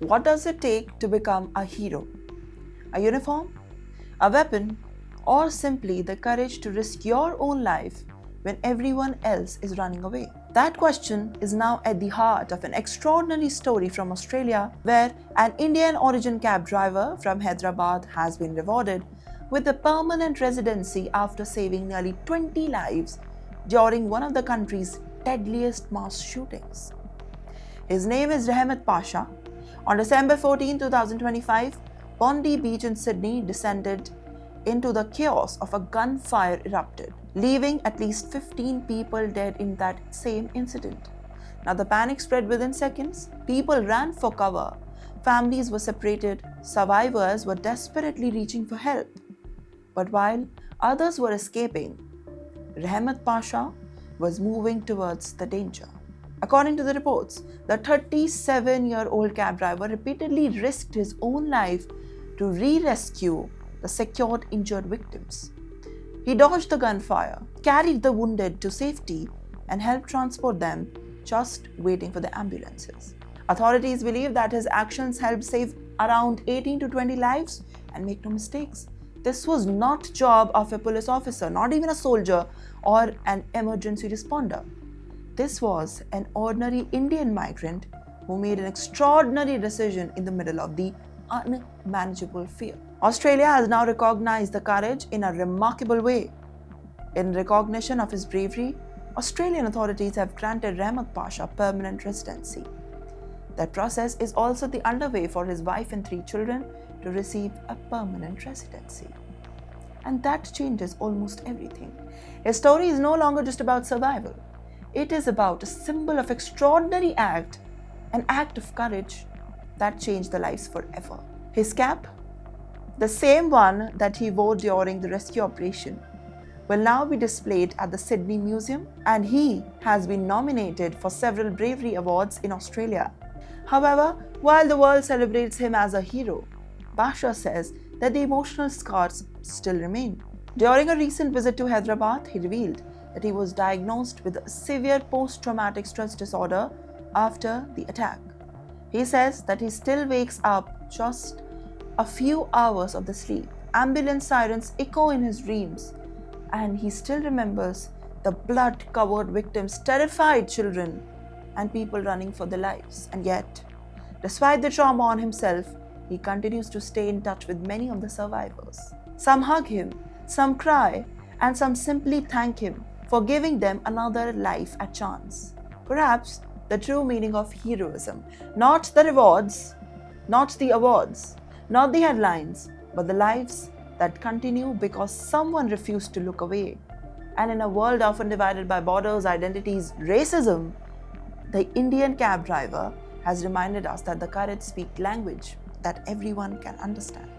What does it take to become a hero? A uniform? A weapon? Or simply the courage to risk your own life when everyone else is running away? That question is now at the heart of an extraordinary story from Australia, where an Indian origin cab driver from Hyderabad has been rewarded with a permanent residency after saving nearly 20 lives during one of the country's deadliest mass shootings. His name is Rahmat Pasha. On December 14, 2025, Bondi Beach in Sydney descended into the chaos of a gunfire erupted, leaving at least 15 people dead in that same incident. Now, the panic spread within seconds. People ran for cover. Families were separated. Survivors were desperately reaching for help. But while others were escaping, Rahmat Pasha was moving towards the danger. According to the reports, the 37-year-old cab driver repeatedly risked his own life to re-rescue the secured injured victims. He dodged the gunfire, carried the wounded to safety, and helped transport them, just waiting for the ambulances. Authorities believe that his actions helped save around 18 to 20 lives, and make no mistakes, this was not the job of a police officer, not even a soldier or an emergency responder. This was an ordinary Indian migrant who made an extraordinary decision in the middle of the unmanageable fear. Australia has now recognized the courage in a remarkable way. In recognition of his bravery, Australian authorities have granted Rahmat Pasha permanent residency. That process is also underway for his wife and 3 children to receive a permanent residency. And that changes almost everything. His story is no longer just about survival. It is about a symbol of extraordinary act, an act of courage that changed the lives forever. His cap, the same one that he wore during the rescue operation, will now be displayed at the Sydney Museum, and he has been nominated for several bravery awards in Australia. However, while the world celebrates him as a hero, Pasha says that the emotional scars still remain. During a recent visit to Hyderabad, he revealed that he was diagnosed with a severe post-traumatic stress disorder after the attack. He says that he still wakes up just a few hours of the sleep. Ambulance sirens echo in his dreams, and he still remembers the blood-covered victims, terrified children, and people running for their lives. And yet, despite the trauma on himself, he continues to stay in touch with many of the survivors. Some hug him, some cry, and some simply thank him for giving them another life at chance. Perhaps the true meaning of heroism, not the rewards, not the awards, not the headlines, but the lives that continue because someone refused to look away. And in a world often divided by borders, identities, racism, the Indian cab driver has reminded us that the courage speaks language that everyone can understand.